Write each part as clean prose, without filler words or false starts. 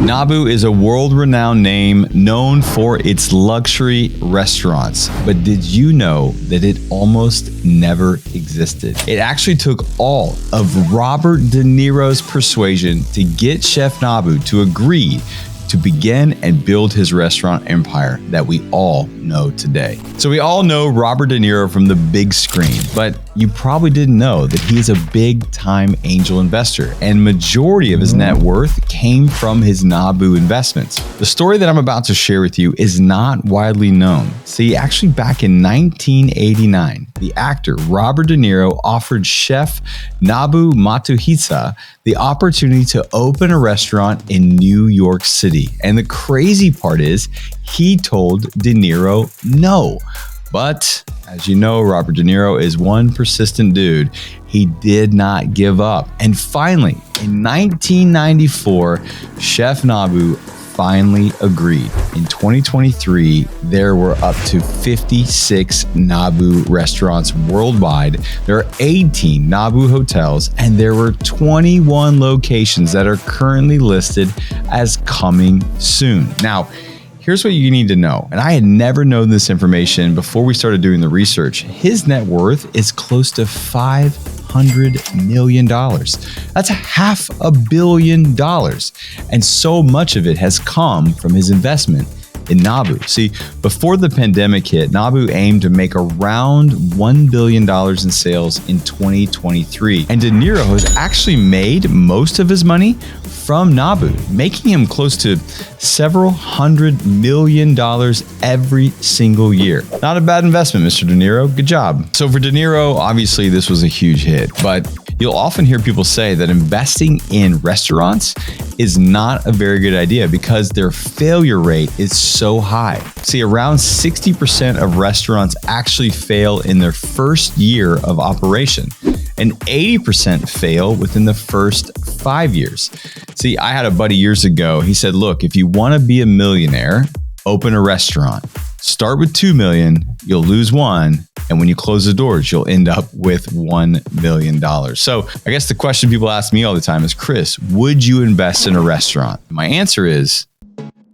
Nobu is a world-renowned name known for its luxury restaurants. But did you know that it almost never existed? It actually took all of Robert De Niro's persuasion to get Chef Nobu to agree to begin and build his restaurant empire that we all know today. So we all know Robert De Niro from the big screen, but you probably didn't know that he's a big-time angel investor, and majority of his net worth came from his Nobu investments. The story that I'm about to share with you is not widely known. See, actually back in 1989, the actor Robert De Niro offered Chef Nobu Matsuhisa the opportunity to open a restaurant in New York City. And the crazy part is, he told De Niro no. But as you know, Robert De Niro is one persistent dude. He did not give up. And finally, in 1994, Chef Nobu finally agreed. In 2023, there were up to 56 Nobu restaurants worldwide. There are 18 Nobu hotels, and there were 21 locations that are currently listed as coming soon. Now, here's what you need to know, and I had never known this information before we started doing the research. His net worth is close to $500 million. That's $500 million. And so much of it has come from his investment in Nobu. See, before the pandemic hit, Nobu aimed to make around $1 billion in sales in 2023. And De Niro has actually made most of his money from Nobu, making him close to several $100 million every single year. Not a bad investment, Mr. De Niro. Good job. So for De Niro, obviously this was a huge hit, but you'll often hear people say that investing in restaurants is not a very good idea because their failure rate is so high. See, around 60% of restaurants actually fail in their first year of operation, and 80% fail within the first 5 years. See, I had a buddy years ago, he said, look, if you want to be a millionaire, open a restaurant. Start with 2 million, you'll lose 1. And when you close the doors, you'll end up with $1 million. So I guess the question people ask me all the time is, Chris, would you invest in a restaurant? My answer is,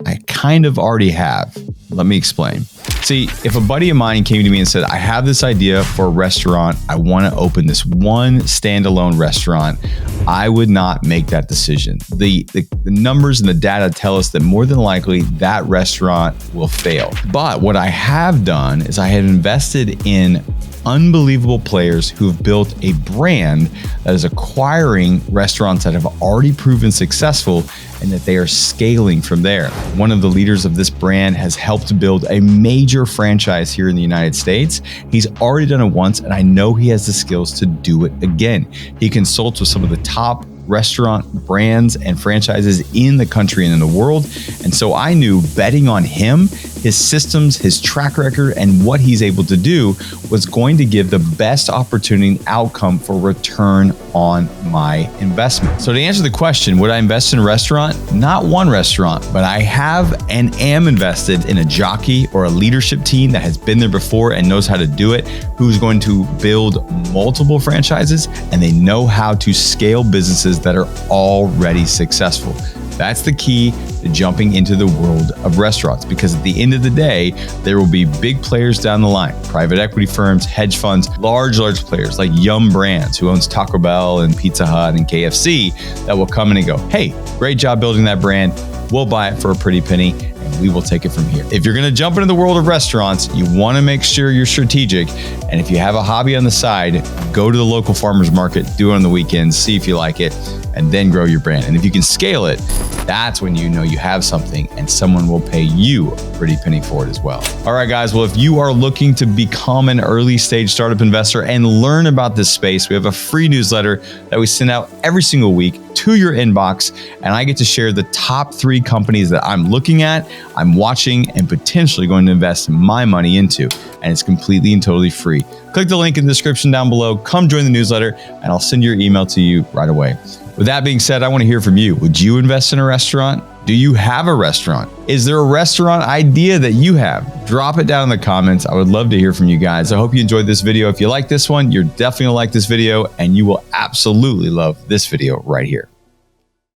I kind of already have. Let me explain. See, if a buddy of mine came to me and said, I have this idea for a restaurant, I want to open this one standalone restaurant, I would not make that decision. The numbers and the data tell us that more than likely that restaurant will fail. But what I have done is I have invested in unbelievable players who have built a brand that is acquiring restaurants that have already proven successful and that they are scaling from there. One of the leaders of this brand has helped build a major franchise here in the United States. He's already done it once, and I know he has the skills to do it again. He consults with some of the top restaurant brands and franchises in the country and in the world. And so I knew betting on him, his systems, his track record, and what he's able to do was going to give the best opportunity and outcome for return on my investment. So to answer the question, would I invest in a restaurant? Not one restaurant, but I have and am invested in a jockey or a leadership team that has been there before and knows how to do it, who's going to build multiple franchises, and they know how to scale businesses that are already successful. That's the key to jumping into the world of restaurants, because at the end of the day, there will be big players down the line, private equity firms, hedge funds, large players like Yum Brands, who owns Taco Bell and Pizza Hut and KFC, that will come in and go, hey, great job building that brand. We'll buy it for a pretty penny, and we will take it from here. If you're going to jump into the world of restaurants, you want to make sure you're strategic. And if you have a hobby on the side, go to the local farmer's market, do it on the weekends, see if you like it, and then grow your brand. And if you can scale it, that's when you know you have something and someone will pay you a pretty penny for it as well. All right, guys. Well, if you are looking to become an early stage startup investor and learn about this space, we have a free newsletter that we send out every single week to your inbox. And I get to share the top 3 companies that I'm looking at, I'm watching, and potentially going to invest my money into. And it's completely and totally free. Click the link in the description down below. Come join the newsletter and I'll send your email to you right away. With that being said, I want to hear from you. Would you invest in a restaurant? Do you have a restaurant? Is there a restaurant idea that you have? Drop it down in the comments. I would love to hear from you guys. I hope you enjoyed this video. If you like this one, you're definitely gonna like this video, and you will absolutely love this video right here.